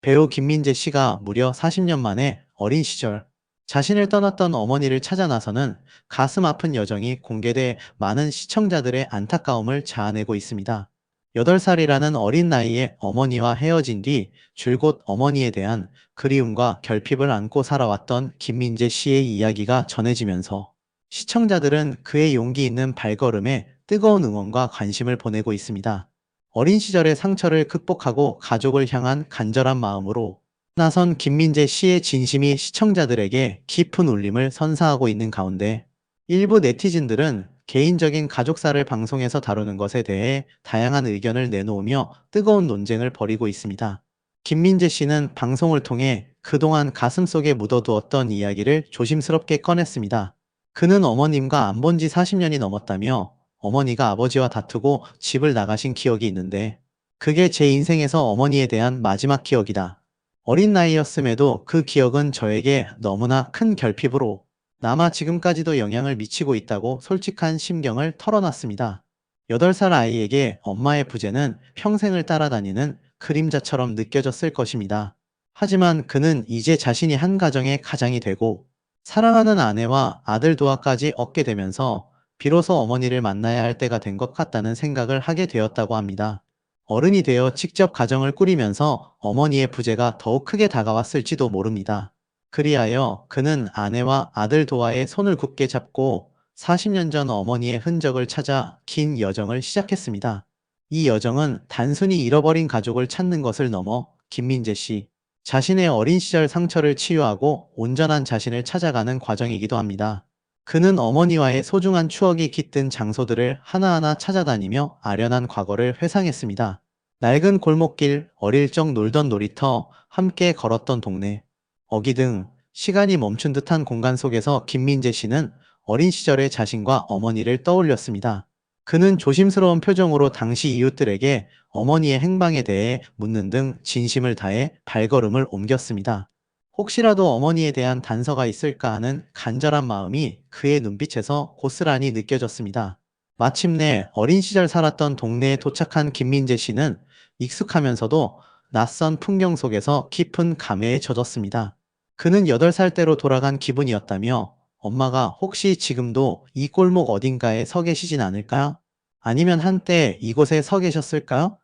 배우 김민재 씨가 무려 40년 만에 어린 시절 자신을 떠났던 어머니를 찾아 나서는 가슴 아픈 여정이 공개돼 많은 시청자들의 안타까움을 자아내고 있습니다. 8살이라는 어린 나이에 어머니와 헤어진 뒤 줄곧 어머니에 대한 그리움과 결핍을 안고 살아왔던 김민재 씨의 이야기가 전해지면서 시청자들은 그의 용기 있는 발걸음에 뜨거운 응원과 관심을 보내고 있습니다. 어린 시절의 상처를 극복하고 가족을 향한 간절한 마음으로 나선 김민재 씨의 진심이 시청자들에게 깊은 울림을 선사하고 있는 가운데 일부 네티즌들은 개인적인 가족사를 방송에서 다루는 것에 대해 다양한 의견을 내놓으며 뜨거운 논쟁을 벌이고 있습니다. 김민재 씨는 방송을 통해 그동안 가슴속에 묻어두었던 이야기를 조심스럽게 꺼냈습니다. 그는 어머님과 안 본 지 40년이 넘었다며 어머니가 아버지와 다투고 집을 나가신 기억이 있는데 그게 제 인생에서 어머니에 대한 마지막 기억이다. 어린 나이였음에도 그 기억은 저에게 너무나 큰 결핍으로 남아 지금까지도 영향을 미치고 있다고 솔직한 심경을 털어놨습니다. 8살 아이에게 엄마의 부재는 평생을 따라다니는 그림자처럼 느껴졌을 것입니다. 하지만 그는 이제 자신이 한 가정의 가장이 되고 사랑하는 아내와 아들 도화까지 얻게 되면서 비로소 어머니를 만나야 할 때가 된 것 같다는 생각을 하게 되었다고 합니다. 어른이 되어 직접 가정을 꾸리면서 어머니의 부재가 더욱 크게 다가왔을지도 모릅니다. 그리하여 그는 아내와 아들 도화의 손을 굳게 잡고 40년 전 어머니의 흔적을 찾아 긴 여정을 시작했습니다. 이 여정은 단순히 잃어버린 가족을 찾는 것을 넘어 김민재 씨 자신의 어린 시절 상처를 치유하고 온전한 자신을 찾아가는 과정이기도 합니다. 그는 어머니와의 소중한 추억이 깃든 장소들을 하나하나 찾아다니며 아련한 과거를 회상했습니다. 낡은 골목길, 어릴 적 놀던 놀이터, 함께 걸었던 동네, 어기 등 시간이 멈춘 듯한 공간 속에서 김민재 씨는 어린 시절의 자신과 어머니를 떠올렸습니다. 그는 조심스러운 표정으로 당시 이웃들에게 어머니의 행방에 대해 묻는 등 진심을 다해 발걸음을 옮겼습니다. 혹시라도 어머니에 대한 단서가 있을까 하는 간절한 마음이 그의 눈빛에서 고스란히 느껴졌습니다. 마침내 어린 시절 살았던 동네에 도착한 김민재 씨는 익숙하면서도 낯선 풍경 속에서 깊은 감회에 젖었습니다. 그는 8살 때로 돌아간 기분이었다며 엄마가 혹시 지금도 이 골목 어딘가에 서 계시진 않을까요? 아니면 한때 이곳에 서 계셨을까요?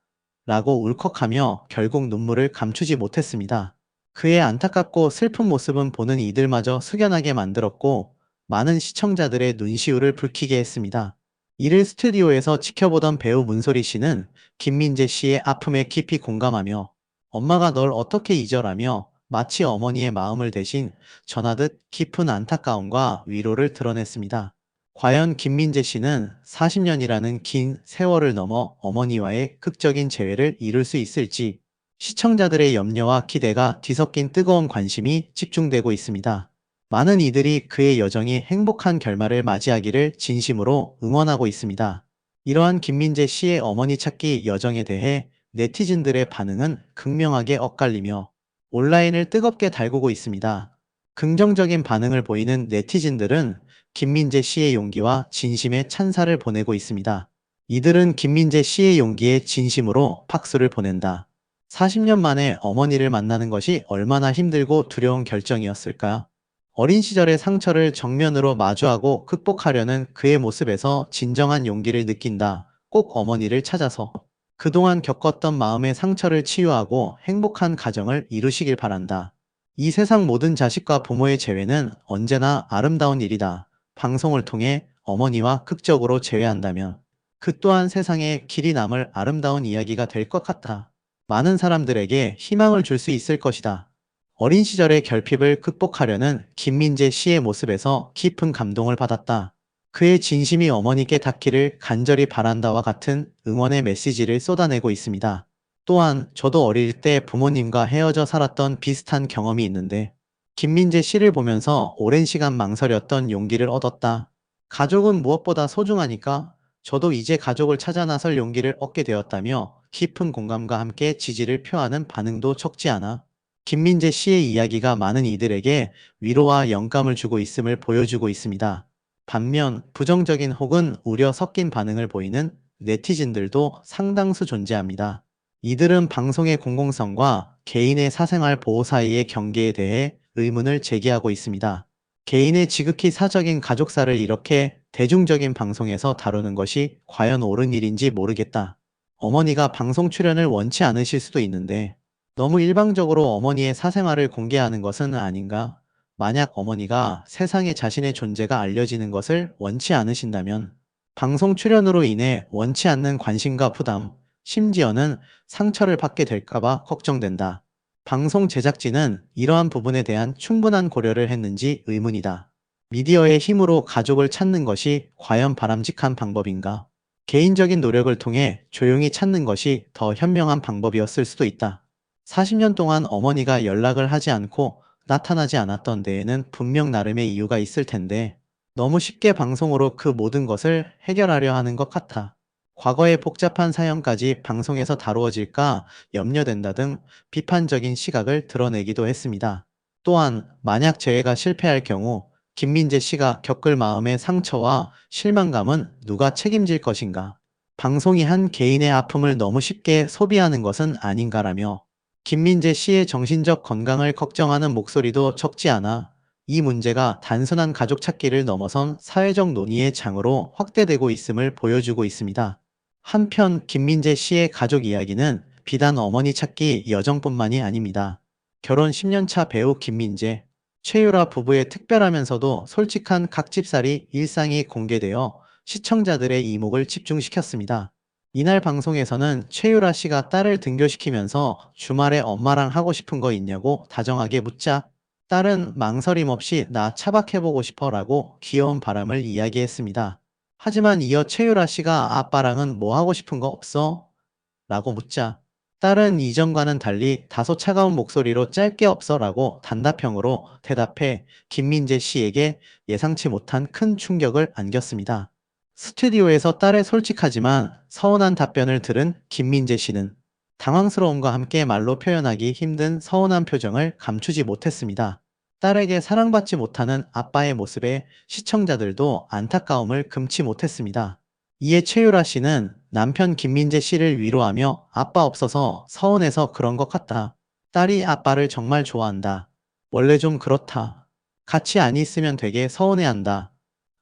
라고 울컥하며 결국 눈물을 감추지 못했습니다. 그의 안타깝고 슬픈 모습은 보는 이들마저 숙연하게 만들었고 많은 시청자들의 눈시울을 붉히게 했습니다. 이를 스튜디오에서 지켜보던 배우 문소리 씨는 김민재 씨의 아픔에 깊이 공감하며 엄마가 널 어떻게 잊어라며 마치 어머니의 마음을 대신 전하듯 깊은 안타까움과 위로를 드러냈습니다. 과연 김민재 씨는 40년이라는 긴 세월을 넘어 어머니와의 극적인 재회를 이룰 수 있을지 시청자들의 염려와 기대가 뒤섞인 뜨거운 관심이 집중되고 있습니다. 많은 이들이 그의 여정이 행복한 결말을 맞이하기를 진심으로 응원하고 있습니다. 이러한 김민재 씨의 어머니 찾기 여정에 대해 네티즌들의 반응은 극명하게 엇갈리며 온라인을 뜨겁게 달구고 있습니다. 긍정적인 반응을 보이는 네티즌들은 김민재 씨의 용기와 진심의 찬사를 보내고 있습니다. 이들은 김민재 씨의 용기에 진심으로 박수를 보낸다. 40년 만에 어머니를 만나는 것이 얼마나 힘들고 두려운 결정이었을까? 어린 시절의 상처를 정면으로 마주하고 극복하려는 그의 모습에서 진정한 용기를 느낀다. 꼭 어머니를 찾아서 그동안 겪었던 마음의 상처를 치유하고 행복한 가정을 이루시길 바란다. 이 세상 모든 자식과 부모의 재회는 언제나 아름다운 일이다. 방송을 통해 어머니와 극적으로 재회한다면 그 또한 세상에 길이 남을 아름다운 이야기가 될 것 같다. 많은 사람들에게 희망을 줄 수 있을 것이다. 어린 시절의 결핍을 극복하려는 김민재 씨의 모습에서 깊은 감동을 받았다. 그의 진심이 어머니께 닿기를 간절히 바란다와 같은 응원의 메시지를 쏟아내고 있습니다. 또한 저도 어릴 때 부모님과 헤어져 살았던 비슷한 경험이 있는데 김민재 씨를 보면서 오랜 시간 망설였던 용기를 얻었다. 가족은 무엇보다 소중하니까 저도 이제 가족을 찾아 나설 용기를 얻게 되었다며 깊은 공감과 함께 지지를 표하는 반응도 적지 않아 김민재 씨의 이야기가 많은 이들에게 위로와 영감을 주고 있음을 보여주고 있습니다. 반면 부정적인 혹은 우려 섞인 반응을 보이는 네티즌들도 상당수 존재합니다. 이들은 방송의 공공성과 개인의 사생활 보호 사이의 경계에 대해 의문을 제기하고 있습니다. 개인의 지극히 사적인 가족사를 이렇게 대중적인 방송에서 다루는 것이 과연 옳은 일인지 모르겠다. 어머니가 방송 출연을 원치 않으실 수도 있는데 너무 일방적으로 어머니의 사생활을 공개하는 것은 아닌가? 만약 어머니가 세상에 자신의 존재가 알려지는 것을 원치 않으신다면 방송 출연으로 인해 원치 않는 관심과 부담, 심지어는 상처를 받게 될까봐 걱정된다. 방송 제작진은 이러한 부분에 대한 충분한 고려를 했는지 의문이다. 미디어의 힘으로 가족을 찾는 것이 과연 바람직한 방법인가? 개인적인 노력을 통해 조용히 찾는 것이 더 현명한 방법이었을 수도 있다. 40년 동안 어머니가 연락을 하지 않고 나타나지 않았던 데에는 분명 나름의 이유가 있을 텐데 너무 쉽게 방송으로 그 모든 것을 해결하려 하는 것 같아. 과거의 복잡한 사연까지 방송에서 다루어질까 염려된다 등 비판적인 시각을 드러내기도 했습니다. 또한 만약 재회가 실패할 경우 김민재 씨가 겪을 마음의 상처와 실망감은 누가 책임질 것인가? 방송이 한 개인의 아픔을 너무 쉽게 소비하는 것은 아닌가라며 김민재 씨의 정신적 건강을 걱정하는 목소리도 적지 않아 이 문제가 단순한 가족 찾기를 넘어선 사회적 논의의 장으로 확대되고 있음을 보여주고 있습니다. 한편 김민재 씨의 가족 이야기는 비단 어머니 찾기 여정뿐만이 아닙니다. 결혼 10년 차 배우 김민재, 최유라 부부의 특별하면서도 솔직한 각집살이 일상이 공개되어 시청자들의 이목을 집중시켰습니다. 이날 방송에서는 최유라 씨가 딸을 등교시키면서 주말에 엄마랑 하고 싶은 거 있냐고 다정하게 묻자 딸은 망설임 없이 나 차박해보고 싶어 라고 귀여운 바람을 이야기했습니다. 하지만 이어 최유라 씨가 아빠랑은 뭐 하고 싶은 거 없어? 라고 묻자 딸은 이전과는 달리 다소 차가운 목소리로 짧게 없어 라고 단답형으로 대답해 김민재 씨에게 예상치 못한 큰 충격을 안겼습니다. 스튜디오에서 딸의 솔직하지만 서운한 답변을 들은 김민재 씨는 당황스러움과 함께 말로 표현하기 힘든 서운한 표정을 감추지 못했습니다. 딸에게 사랑받지 못하는 아빠의 모습에 시청자들도 안타까움을 금치 못했습니다. 이에 최유라 씨는 남편 김민재 씨를 위로하며 아빠 없어서 서운해서 그런 것 같다. 딸이 아빠를 정말 좋아한다. 원래 좀 그렇다. 같이 안 있으면 되게 서운해한다.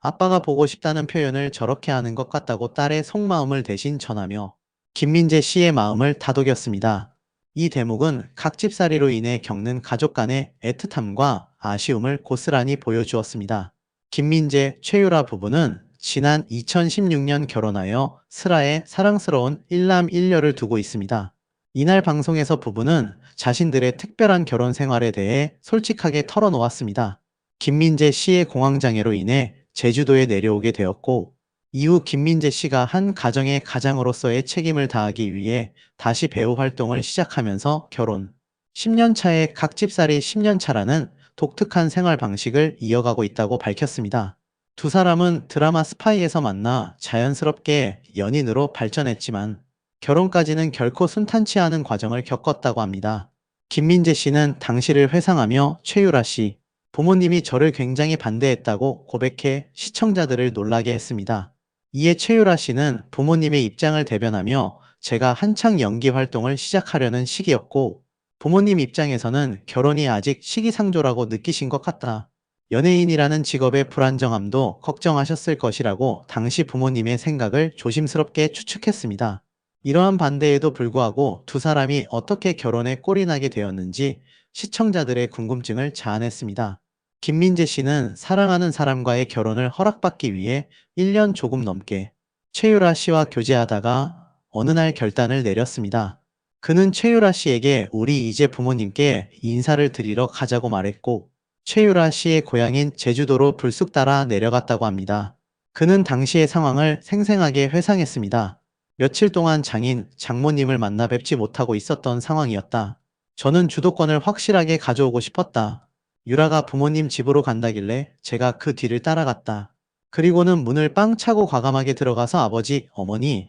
아빠가 보고 싶다는 표현을 저렇게 하는 것 같다고 딸의 속마음을 대신 전하며 김민재 씨의 마음을 다독였습니다. 이 대목은 각집살이로 인해 겪는 가족 간의 애틋함과 아쉬움을 고스란히 보여주었습니다. 김민재, 최유라 부부는 지난 2016년 결혼하여 슬하에 사랑스러운 일남 일녀를 두고 있습니다. 이날 방송에서 부부는 자신들의 특별한 결혼 생활에 대해 솔직하게 털어놓았습니다. 김민재 씨의 공황장애로 인해 제주도에 내려오게 되었고, 이후 김민재 씨가 한 가정의 가장으로서의 책임을 다하기 위해 다시 배우 활동을 시작하면서 결혼 10년 차에 각집살이 10년 차라는 독특한 생활 방식을 이어가고 있다고 밝혔습니다. 두 사람은 드라마 스파이에서 만나 자연스럽게 연인으로 발전했지만 결혼까지는 결코 순탄치 않은 과정을 겪었다고 합니다. 김민재 씨는 당시를 회상하며 최유라 씨, 부모님이 저를 굉장히 반대했다고 고백해 시청자들을 놀라게 했습니다. 이에 최유라 씨는 부모님의 입장을 대변하며 제가 한창 연기 활동을 시작하려는 시기였고 부모님 입장에서는 결혼이 아직 시기상조라고 느끼신 것 같다. 연예인이라는 직업의 불안정함도 걱정하셨을 것이라고 당시 부모님의 생각을 조심스럽게 추측했습니다. 이러한 반대에도 불구하고 두 사람이 어떻게 결혼에 꼴이 나게 되었는지 시청자들의 궁금증을 자아냈습니다. 김민재 씨는 사랑하는 사람과의 결혼을 허락받기 위해 1년 조금 넘게 최유라 씨와 교제하다가 어느 날 결단을 내렸습니다. 그는 최유라 씨에게 우리 이제 부모님께 인사를 드리러 가자고 말했고 최유라 씨의 고향인 제주도로 불쑥 따라 내려갔다고 합니다. 그는 당시의 상황을 생생하게 회상했습니다. 며칠 동안 장인, 장모님을 만나 뵙지 못하고 있었던 상황이었다. 저는 주도권을 확실하게 가져오고 싶었다. 유라가 부모님 집으로 간다길래 제가 그 뒤를 따라갔다. 그리고는 문을 빵 차고 과감하게 들어가서 아버지, 어머니,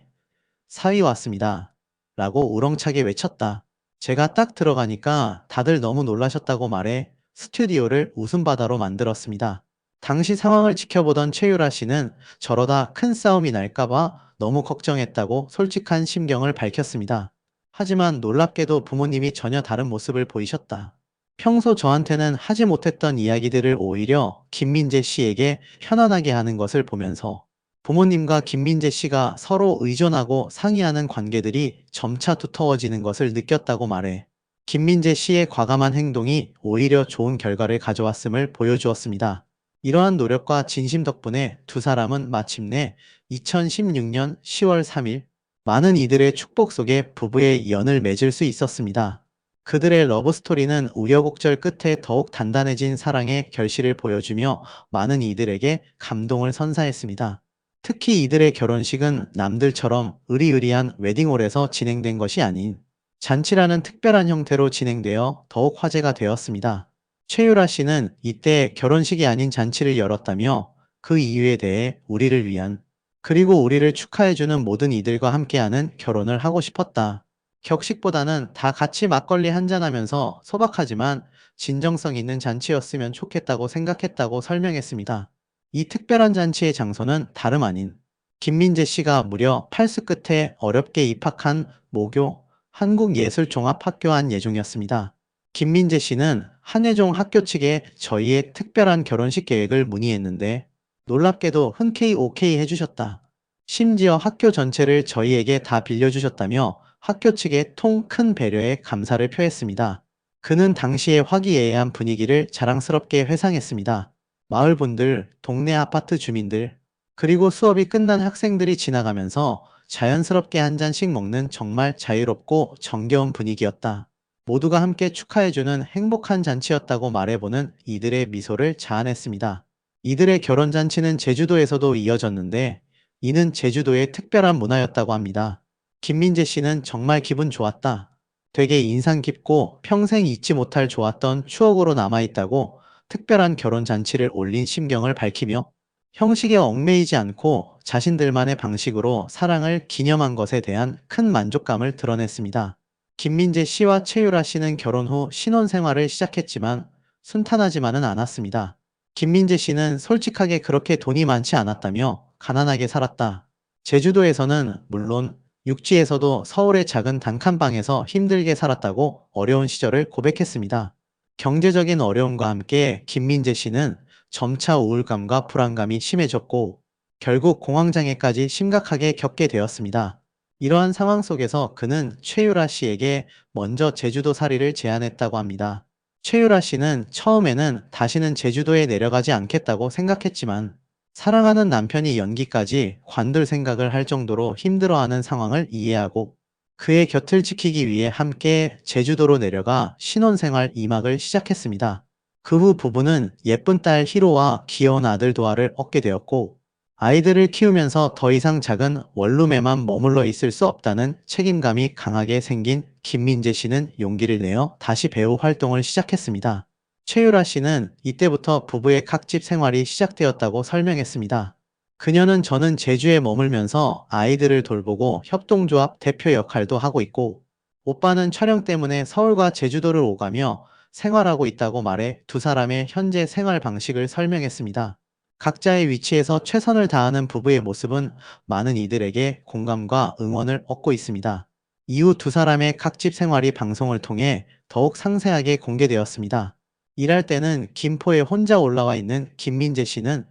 사위 왔습니다. 라고 우렁차게 외쳤다. 제가 딱 들어가니까 다들 너무 놀라셨다고 말해 스튜디오를 웃음바다로 만들었습니다. 당시 상황을 지켜보던 최유라 씨는 저러다 큰 싸움이 날까봐 너무 걱정했다고 솔직한 심경을 밝혔습니다. 하지만 놀랍게도 부모님이 전혀 다른 모습을 보이셨다. 평소 저한테는 하지 못했던 이야기들을 오히려 김민재 씨에게 편안하게 하는 것을 보면서 부모님과 김민재 씨가 서로 의존하고 상의하는 관계들이 점차 두터워지는 것을 느꼈다고 말해. 김민재 씨의 과감한 행동이 오히려 좋은 결과를 가져왔음을 보여주었습니다. 이러한 노력과 진심 덕분에 두 사람은 마침내 2016년 10월 3일 많은 이들의 축복 속에 부부의 연을 맺을 수 있었습니다. 그들의 러브스토리는 우여곡절 끝에 더욱 단단해진 사랑의 결실을 보여주며 많은 이들에게 감동을 선사했습니다. 특히 이들의 결혼식은 남들처럼 의리의리한 웨딩홀에서 진행된 것이 아닌 잔치라는 특별한 형태로 진행되어 더욱 화제가 되었습니다. 최유라 씨는 이때 결혼식이 아닌 잔치를 열었다며 그 이유에 대해 우리를 위한 그리고 우리를 축하해주는 모든 이들과 함께하는 결혼을 하고 싶었다. 격식보다는 다 같이 막걸리 한잔하면서 소박하지만 진정성 있는 잔치였으면 좋겠다고 생각했다고 설명했습니다. 이 특별한 잔치의 장소는 다름 아닌 김민재 씨가 무려 8수 끝에 어렵게 입학한 모교 한국예술종합학교 안 예종이었습니다. 김민재 씨는 한예종 학교 측에 저희의 특별한 결혼식 계획을 문의했는데 놀랍게도 흔쾌히 오케이 해주셨다. 심지어 학교 전체를 저희에게 다 빌려주셨다며 학교 측의 통 큰 배려에 감사를 표했습니다. 그는 당시의 화기애애한 분위기를 자랑스럽게 회상했습니다. 마을 분들, 동네 아파트 주민들, 그리고 수업이 끝난 학생들이 지나가면서 자연스럽게 한 잔씩 먹는 정말 자유롭고 정겨운 분위기였다. 모두가 함께 축하해주는 행복한 잔치였다고 말해보는 이들의 미소를 자아냈습니다. 이들의 결혼잔치는 제주도에서도 이어졌는데 이는 제주도의 특별한 문화였다고 합니다. 김민재 씨는 정말 기분 좋았다. 되게 인상 깊고 평생 잊지 못할 좋았던 추억으로 남아있다고 특별한 결혼잔치를 올린 심경을 밝히며 형식에 얽매이지 않고 자신들만의 방식으로 사랑을 기념한 것에 대한 큰 만족감을 드러냈습니다. 김민재 씨와 최유라 씨는 결혼 후 신혼생활을 시작했지만 순탄하지만은 않았습니다. 김민재 씨는 솔직하게 그렇게 돈이 많지 않았다며 가난하게 살았다. 제주도에서는 물론 육지에서도 서울의 작은 단칸방에서 힘들게 살았다고 어려운 시절을 고백했습니다. 경제적인 어려움과 함께 김민재 씨는 점차 우울감과 불안감이 심해졌고 결국 공황장애까지 심각하게 겪게 되었습니다. 이러한 상황 속에서 그는 최유라 씨에게 먼저 제주도 살이를 제안했다고 합니다. 최유라 씨는 처음에는 다시는 제주도에 내려가지 않겠다고 생각했지만 사랑하는 남편이 연기까지 관둘 생각을 할 정도로 힘들어하는 상황을 이해하고 그의 곁을 지키기 위해 함께 제주도로 내려가 신혼생활 2막을 시작했습니다. 그 후 부부는 예쁜 딸 희로와 귀여운 아들 도아를 얻게 되었고 아이들을 키우면서 더 이상 작은 원룸에만 머물러 있을 수 없다는 책임감이 강하게 생긴 김민재 씨는 용기를 내어 다시 배우 활동을 시작했습니다. 최유라 씨는 이때부터 부부의 각집 생활이 시작되었다고 설명했습니다. 그녀는 저는 제주에 머물면서 아이들을 돌보고 협동조합 대표 역할도 하고 있고 오빠는 촬영 때문에 서울과 제주도를 오가며 생활하고 있다고 말해 두 사람의 현재 생활 방식을 설명했습니다. 각자의 위치에서 최선을 다하는 부부의 모습은 많은 이들에게 공감과 응원을 얻고 있습니다. 이후 두 사람의 각집 생활이 방송을 통해 더욱 상세하게 공개되었습니다. 일할 때는 김포에 혼자 올라와 있는 김민재 씨는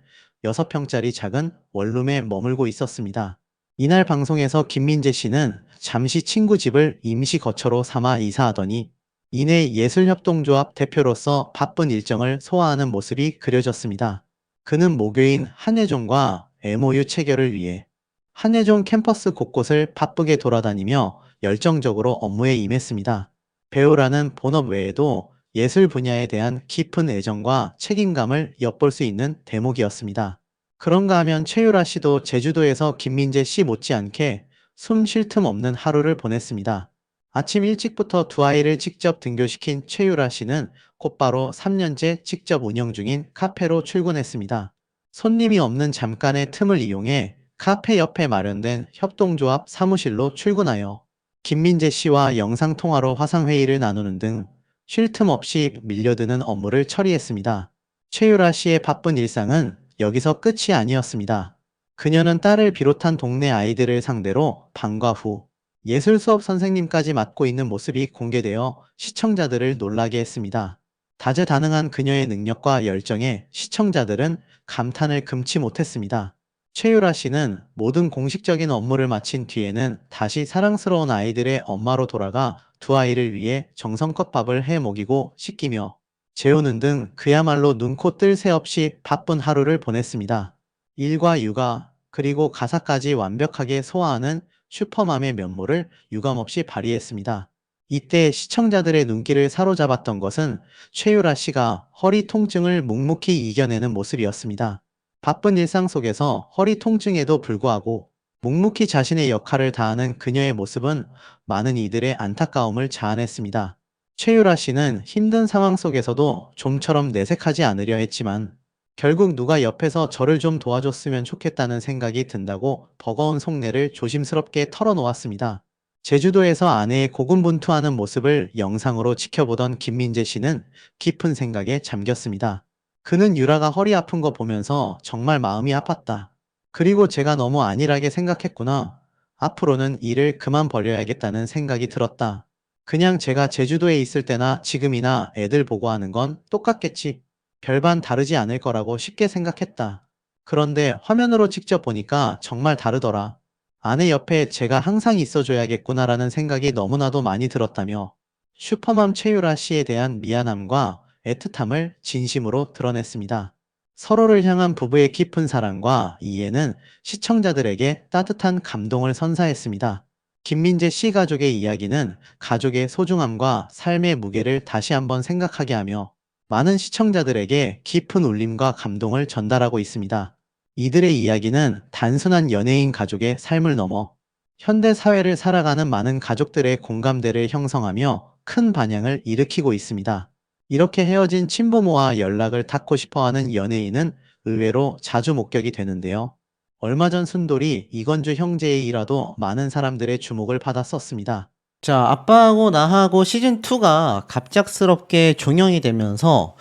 6평짜리 작은 원룸에 머물고 있었습니다. 이날 방송에서 김민재 씨는 잠시 친구 집을 임시 거처로 삼아 이사하더니 이내 예술협동조합 대표로서 바쁜 일정을 소화하는 모습이 그려졌습니다. 그는 모교인 한예종과 MOU 체결을 위해 한예종 캠퍼스 곳곳을 바쁘게 돌아다니며 열정적으로 업무에 임했습니다. 배우라는 본업 외에도 예술 분야에 대한 깊은 애정과 책임감을 엿볼 수 있는 대목이었습니다. 그런가 하면 최유라 씨도 제주도에서 김민재 씨 못지않게 숨 쉴 틈 없는 하루를 보냈습니다. 아침 일찍부터 두 아이를 직접 등교시킨 최유라 씨는 곧바로 3년째 직접 운영 중인 카페로 출근했습니다. 손님이 없는 잠깐의 틈을 이용해 카페 옆에 마련된 협동조합 사무실로 출근하여 김민재 씨와 영상통화로 화상회의를 나누는 등 쉴 틈 없이 밀려드는 업무를 처리했습니다. 최유라 씨의 바쁜 일상은 여기서 끝이 아니었습니다. 그녀는 딸을 비롯한 동네 아이들을 상대로 방과 후 예술 수업 선생님까지 맡고 있는 모습이 공개되어 시청자들을 놀라게 했습니다. 다재다능한 그녀의 능력과 열정에 시청자들은 감탄을 금치 못했습니다. 최유라 씨는 모든 공식적인 업무를 마친 뒤에는 다시 사랑스러운 아이들의 엄마로 돌아가 두 아이를 위해 정성껏 밥을 해 먹이고 씻기며 재우는 등 그야말로 눈코 뜰 새 없이 바쁜 하루를 보냈습니다. 일과 육아, 그리고 가사까지 완벽하게 소화하는 슈퍼맘의 면모를 유감없이 발휘했습니다. 이때 시청자들의 눈길을 사로잡았던 것은 최유라 씨가 허리 통증을 묵묵히 이겨내는 모습이었습니다. 바쁜 일상 속에서 허리 통증에도 불구하고 묵묵히 자신의 역할을 다하는 그녀의 모습은 많은 이들의 안타까움을 자아냈습니다. 최유라 씨는 힘든 상황 속에서도 좀처럼 내색하지 않으려 했지만 결국 누가 옆에서 저를 좀 도와줬으면 좋겠다는 생각이 든다고 버거운 속내를 조심스럽게 털어놓았습니다. 제주도에서 아내의 고군분투하는 모습을 영상으로 지켜보던 김민재 씨는 깊은 생각에 잠겼습니다. 그는 유라가 허리 아픈 거 보면서 정말 마음이 아팠다. 그리고 제가 너무 안일하게 생각했구나. 앞으로는 일을 그만 벌려야겠다는 생각이 들었다. 그냥 제가 제주도에 있을 때나 지금이나 애들 보고 하는 건 똑같겠지. 별반 다르지 않을 거라고 쉽게 생각했다. 그런데 화면으로 직접 보니까 정말 다르더라. 아내 옆에 제가 항상 있어줘야겠구나라는 생각이 너무나도 많이 들었다며 슈퍼맘 최유라 씨에 대한 미안함과 애틋함을 진심으로 드러냈습니다. 서로를 향한 부부의 깊은 사랑과 이해는 시청자들에게 따뜻한 감동을 선사했습니다. 김민재 씨 가족의 이야기는 가족의 소중함과 삶의 무게를 다시 한번 생각하게 하며 많은 시청자들에게 깊은 울림과 감동을 전달하고 있습니다. 이들의 이야기는 단순한 연예인 가족의 삶을 넘어 현대 사회를 살아가는 많은 가족들의 공감대를 형성하며 큰 반향을 일으키고 있습니다. 이렇게 헤어진 친부모와 연락을 닿고 싶어 하는 연예인은 의외로 자주 목격이 되는데요. 얼마 전 순돌이 이건주 형제의 일화도 많은 사람들의 주목을 받았었습니다. 자, 아빠하고 나하고 시즌2가 갑작스럽게 종영이 되면서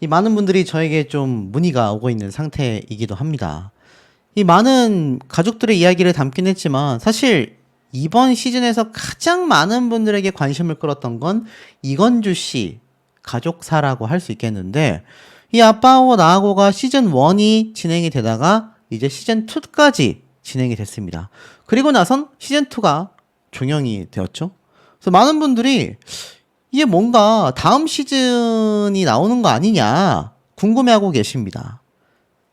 이 많은 분들이 저에게 좀 문의가 오고 있는 상태이기도 합니다. 이 많은 가족들의 이야기를 담긴 했지만 사실 이번 시즌에서 가장 많은 분들에게 관심을 끌었던 건 이건주 씨 가족사라고 할 수 있겠는데, 이 아빠하고 나하고가 시즌1이 진행이 되다가 이제 시즌2까지 진행이 됐습니다. 그리고 나선 시즌2가 종영이 되었죠. 그래서 많은 분들이 이게 뭔가 다음 시즌이 나오는 거 아니냐 궁금해하고 계십니다.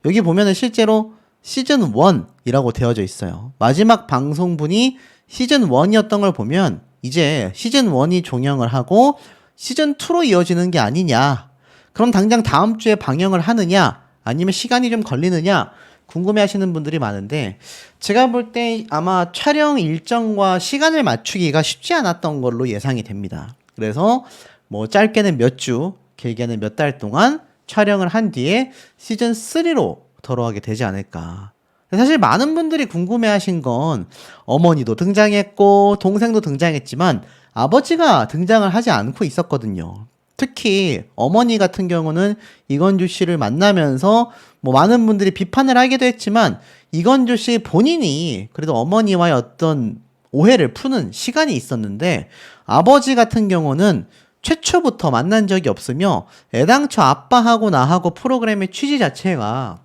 여기 보면은 실제로 시즌 1이라고 되어져 있어요. 마지막 방송분이 시즌 1이었던 걸 보면 이제 시즌 1이 종영을 하고 시즌 2로 이어지는 게 아니냐. 그럼 당장 다음 주에 방영을 하느냐 아니면 시간이 좀 걸리느냐 궁금해 하시는 분들이 많은데, 제가 볼 때 아마 촬영 일정과 시간을 맞추기가 쉽지 않았던 걸로 예상이 됩니다. 그래서 뭐 짧게는 몇 주, 길게는 몇 달 동안 촬영을 한 뒤에 시즌 3로 돌아가게 되지 않을까. 사실 많은 분들이 궁금해 하신 건 어머니도 등장했고 동생도 등장했지만 아버지가 등장을 하지 않고 있었거든요. 특히 어머니 같은 경우는 이건주 씨를 만나면서 뭐 많은 분들이 비판을 하기도 했지만 이건주 씨 본인이 그래도 어머니와의 어떤 오해를 푸는 시간이 있었는데, 아버지 같은 경우는 최초부터 만난 적이 없으며 애당초 아빠하고 나하고 프로그램의 취지 자체가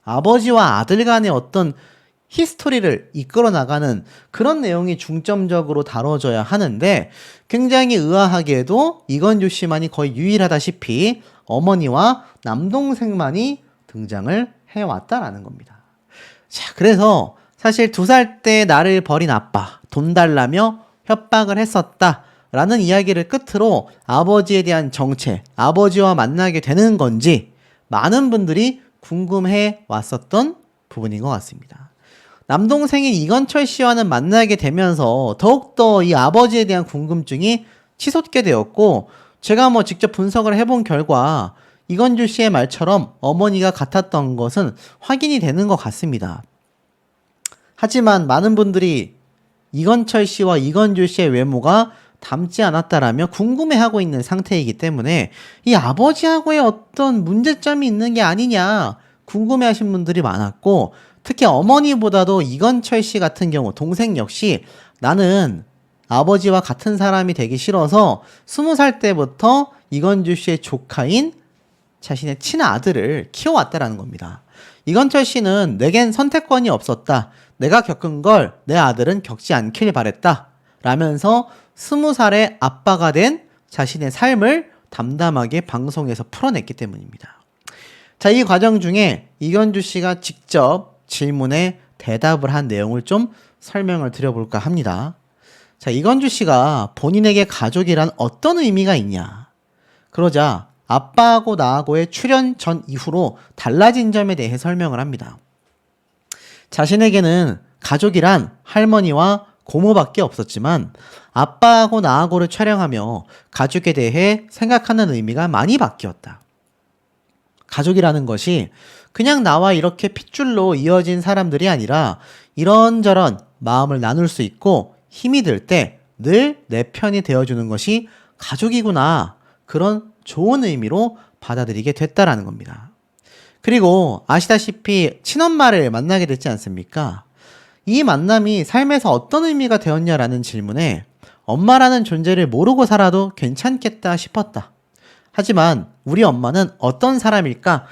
아버지와 아들 간의 어떤 히스토리를 이끌어 나가는 그런 내용이 중점적으로 다뤄져야 하는데, 굉장히 의아하게도 이건주 씨만이 거의 유일하다시피 어머니와 남동생만이 등장을 해왔다라는 겁니다. 자, 그래서 사실 2살 때 나를 버린 아빠, 돈 달라며 협박을 했었다라는 이야기를 끝으로 아버지에 대한 정체, 아버지와 만나게 되는 건지 많은 분들이 궁금해 왔었던 부분인 것 같습니다. 남동생인 이건철 씨와는 만나게 되면서 더욱더 이 아버지에 대한 궁금증이 치솟게 되었고, 제가 뭐 직접 분석을 해본 결과 이건주 씨의 말처럼 어머니가 같았던 것은 확인이 되는 것 같습니다. 하지만 많은 분들이 이건철 씨와 이건주 씨의 외모가 닮지 않았다라며 궁금해하고 있는 상태이기 때문에 이 아버지하고의 어떤 문제점이 있는 게 아니냐 궁금해하신 분들이 많았고, 특히 어머니보다도 이건철 씨 같은 경우 동생 역시 나는 아버지와 같은 사람이 되기 싫어서 20살 때부터 이건주 씨의 조카인 자신의 친아들을 키워왔다라는 겁니다. 이건철 씨는 내겐 선택권이 없었다. 내가 겪은 걸 내 아들은 겪지 않길 바랬다. 라면서 20살의 아빠가 된 자신의 삶을 담담하게 방송에서 풀어냈기 때문입니다. 자, 이 과정 중에 이건주 씨가 직접 질문에 대답을 한 내용을 좀 설명을 드려볼까 합니다. 자, 이건주 씨가 본인에게 가족이란 어떤 의미가 있냐? 그러자 아빠하고 나하고의 출연 전 이후로 달라진 점에 대해 설명을 합니다. 자신에게는 가족이란 할머니와 고모밖에 없었지만 아빠하고 나하고를 촬영하며 가족에 대해 생각하는 의미가 많이 바뀌었다. 가족이라는 것이 그냥 나와 이렇게 핏줄로 이어진 사람들이 아니라 이런저런 마음을 나눌 수 있고 힘이 들 때 늘 내 편이 되어주는 것이 가족이구나. 그런 좋은 의미로 받아들이게 됐다라는 겁니다. 그리고 아시다시피 친엄마를 만나게 됐지 않습니까? 이 만남이 삶에서 어떤 의미가 되었냐라는 질문에 엄마라는 존재를 모르고 살아도 괜찮겠다 싶었다. 하지만 우리 엄마는 어떤 사람일까?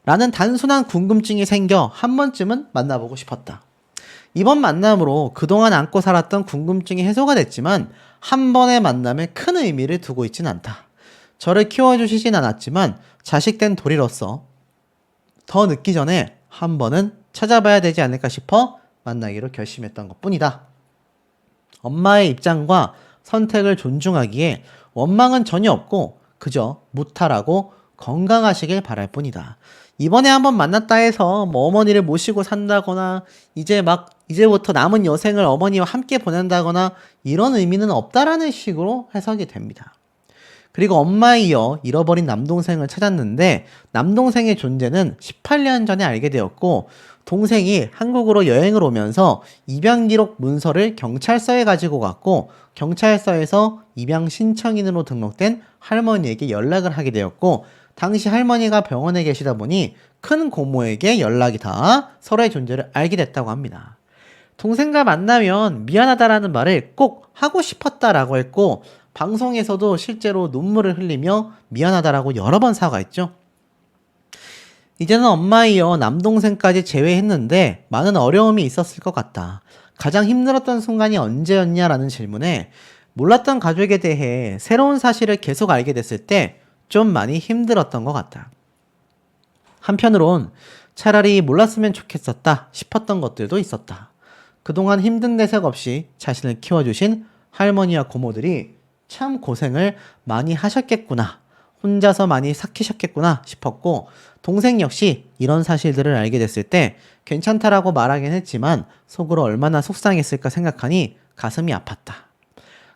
라는 단순한 궁금증이 생겨 한 번쯤은 만나보고 싶었다. 이번 만남으로 그동안 안고 살았던 궁금증이 해소가 됐지만 한 번의 만남에 큰 의미를 두고 있진 않다. 저를 키워주시진 않았지만 자식된 도리로서 더 늦기 전에 한 번은 찾아봐야 되지 않을까 싶어 만나기로 결심했던 것뿐이다. 엄마의 입장과 선택을 존중하기에 원망은 전혀 없고 그저 무탈하고 건강하시길 바랄 뿐이다. 이번에 한번 만났다 해서 뭐 어머니를 모시고 산다거나 이제부터 남은 여생을 어머니와 함께 보낸다거나 이런 의미는 없다라는 식으로 해석이 됩니다. 그리고 엄마에 이어 잃어버린 남동생을 찾았는데 남동생의 존재는 18년 전에 알게 되었고 동생이 한국으로 여행을 오면서 입양 기록 문서를 경찰서에 가지고 갔고 경찰서에서 입양 신청인으로 등록된 할머니에게 연락을 하게 되었고 당시 할머니가 병원에 계시다 보니 큰 고모에게 연락이 닿아 서로의 존재를 알게 됐다고 합니다. 동생과 만나면 미안하다라는 말을 꼭 하고 싶었다라고 했고 방송에서도 실제로 눈물을 흘리며 미안하다라고 여러 번 사과했죠. 이제는 엄마에 이어 남동생까지 제외했는데 많은 어려움이 있었을 것 같다. 가장 힘들었던 순간이 언제였냐라는 질문에 몰랐던 가족에 대해 새로운 사실을 계속 알게 됐을 때 좀 많이 힘들었던 것 같다. 한편으론 차라리 몰랐으면 좋겠었다 싶었던 것들도 있었다. 그동안 힘든 내색 없이 자신을 키워주신 할머니와 고모들이 참 고생을 많이 하셨겠구나. 혼자서 많이 삭히셨겠구나 싶었고 동생 역시 이런 사실들을 알게 됐을 때 괜찮다라고 말하긴 했지만 속으로 얼마나 속상했을까 생각하니 가슴이 아팠다.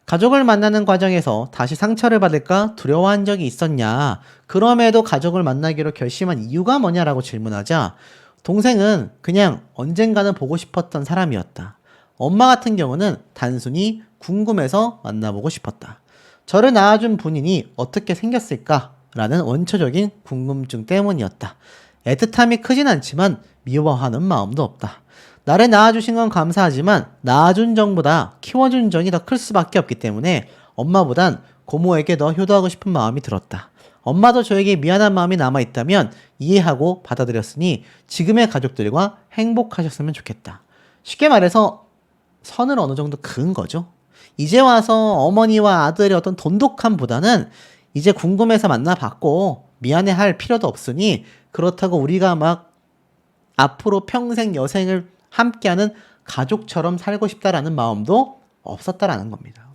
가족을 만나는 과정에서 다시 상처를 받을까 두려워한 적이 있었냐? 그럼에도 가족을 만나기로 결심한 이유가 뭐냐라고 질문하자 동생은 그냥 언젠가는 보고 싶었던 사람이었다. 엄마 같은 경우는 단순히 궁금해서 만나보고 싶었다. 저를 낳아준 본인이 어떻게 생겼을까? 라는 원초적인 궁금증 때문이었다. 애틋함이 크진 않지만 미워하는 마음도 없다. 나를 낳아주신 건 감사하지만 낳아준 정보다 키워준 정이 더 클 수밖에 없기 때문에 엄마보단 고모에게 더 효도하고 싶은 마음이 들었다. 엄마도 저에게 미안한 마음이 남아있다면 이해하고 받아들였으니 지금의 가족들과 행복하셨으면 좋겠다. 쉽게 말해서 선을 어느 정도 그은 거죠. 이제 와서 어머니와 아들의 어떤 돈독함보다는 이제 궁금해서 만나봤고 미안해할 필요도 없으니 그렇다고 우리가 막 앞으로 평생 여생을 함께하는 가족처럼 살고 싶다라는 마음도 없었다라는 겁니다.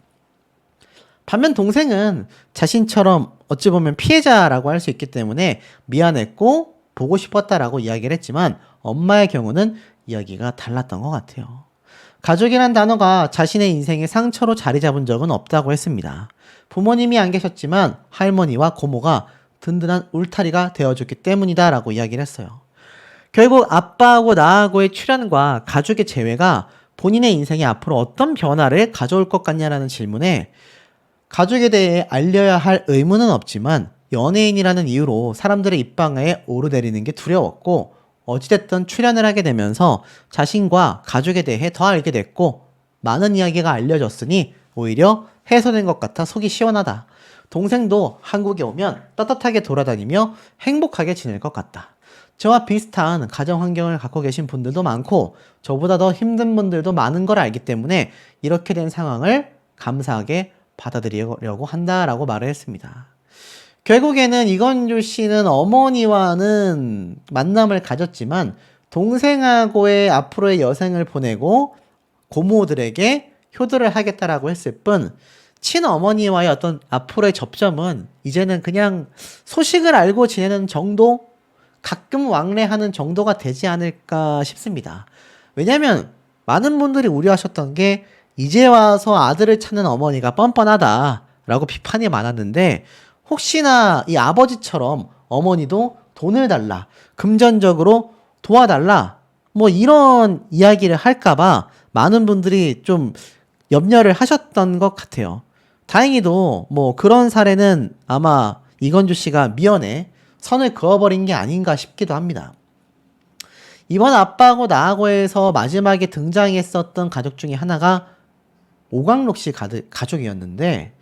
반면 동생은 자신처럼 어찌 보면 피해자라고 할 수 있기 때문에 미안했고 보고 싶었다라고 이야기를 했지만 엄마의 경우는 이야기가 달랐던 것 같아요. 가족이란 단어가 자신의 인생의 상처로 자리 잡은 적은 없다고 했습니다. 부모님이 안 계셨지만 할머니와 고모가 든든한 울타리가 되어줬기 때문이다 라고 이야기를 했어요. 결국 아빠하고 나하고의 출연과 가족의 재회가 본인의 인생에 앞으로 어떤 변화를 가져올 것 같냐라는 질문에 가족에 대해 알려야 할 의무는 없지만 연예인이라는 이유로 사람들의 입방아에 오르내리는 게 두려웠고 어찌됐든 출연을 하게 되면서 자신과 가족에 대해 더 알게 됐고 많은 이야기가 알려졌으니 오히려 해소된 것 같아 속이 시원하다. 동생도 한국에 오면 떳떳하게 돌아다니며 행복하게 지낼 것 같다. 저와 비슷한 가정 환경을 갖고 계신 분들도 많고 저보다 더 힘든 분들도 많은 걸 알기 때문에 이렇게 된 상황을 감사하게 받아들이려고 한다라고 말을 했습니다. 결국에는 이건주 씨는 어머니와는 만남을 가졌지만 동생하고의 앞으로의 여생을 보내고 고모들에게 효도를 하겠다라고 했을 뿐 친어머니와의 어떤 앞으로의 접점은 이제는 그냥 소식을 알고 지내는 정도? 가끔 왕래하는 정도가 되지 않을까 싶습니다. 왜냐면 많은 분들이 우려하셨던 게 이제 와서 아들을 찾는 어머니가 뻔뻔하다라고 비판이 많았는데 혹시나 이 아버지처럼 어머니도 돈을 달라, 금전적으로 도와달라, 뭐 이런 이야기를 할까봐 많은 분들이 좀 염려를 하셨던 것 같아요. 다행히도 뭐 그런 사례는 아마 이건주 씨가 미연에 선을 그어버린 게 아닌가 싶기도 합니다. 이번 아빠하고 나하고에서 마지막에 등장했었던 가족 중에 하나가 오광록 씨 가족이었는데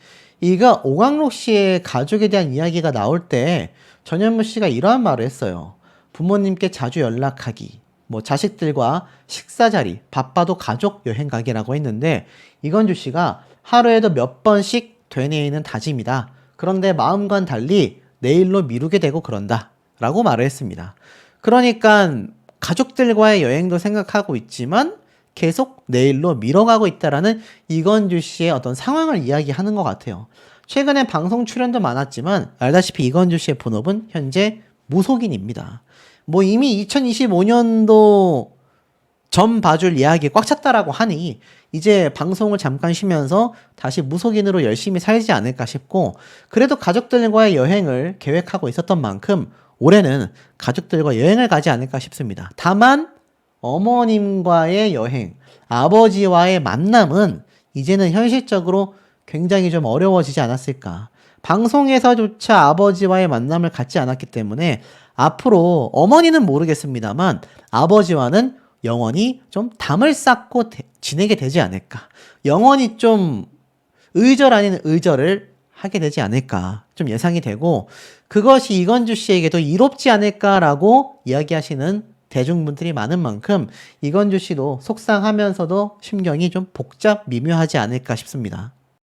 이가 오광록 씨의 가족에 대한 이야기가 나올 때 전현무 씨가 이러한 말을 했어요. 부모님께 자주 연락하기, 뭐 자식들과 식사 자리, 바빠도 가족 여행 가기라고 했는데 이건주 씨가 하루에도 몇 번씩 되뇌이는 다짐이다. 그런데 마음과는 달리 내일로 미루게 되고 그런다. 라고 말을 했습니다. 그러니까 가족들과의 여행도 생각하고 있지만 계속 내일로 미뤄가고 있다라는 이건주 씨의 어떤 상황을 이야기하는 것 같아요. 최근에 방송 출연도 많았지만 알다시피 이건주 씨의 본업은 현재 무속인입니다. 뭐 이미 2025년도 점 봐줄 예약이 꽉 찼다라고 하니 이제 방송을 잠깐 쉬면서 다시 무속인으로 열심히 살지 않을까 싶고 그래도 가족들과의 여행을 계획하고 있었던 만큼 올해는 가족들과 여행을 가지 않을까 싶습니다. 다만 어머님과의 여행, 아버지와의 만남은 이제는 현실적으로 굉장히 좀 어려워지지 않았을까. 방송에서조차 아버지와의 만남을 갖지 않았기 때문에 앞으로 어머니는 모르겠습니다만 아버지와는 영원히 좀 담을 쌓고 지내게 되지 않을까. 영원히 좀 의절 아닌 의절을 하게 되지 않을까. 좀 예상이 되고 그것이 이건주 씨에게도 이롭지 않을까라고 이야기하시는 대중분들이 많은 만큼 이건주 씨도 속상하면서도 심경이 좀 복잡 미묘하지 않을까 싶습니다.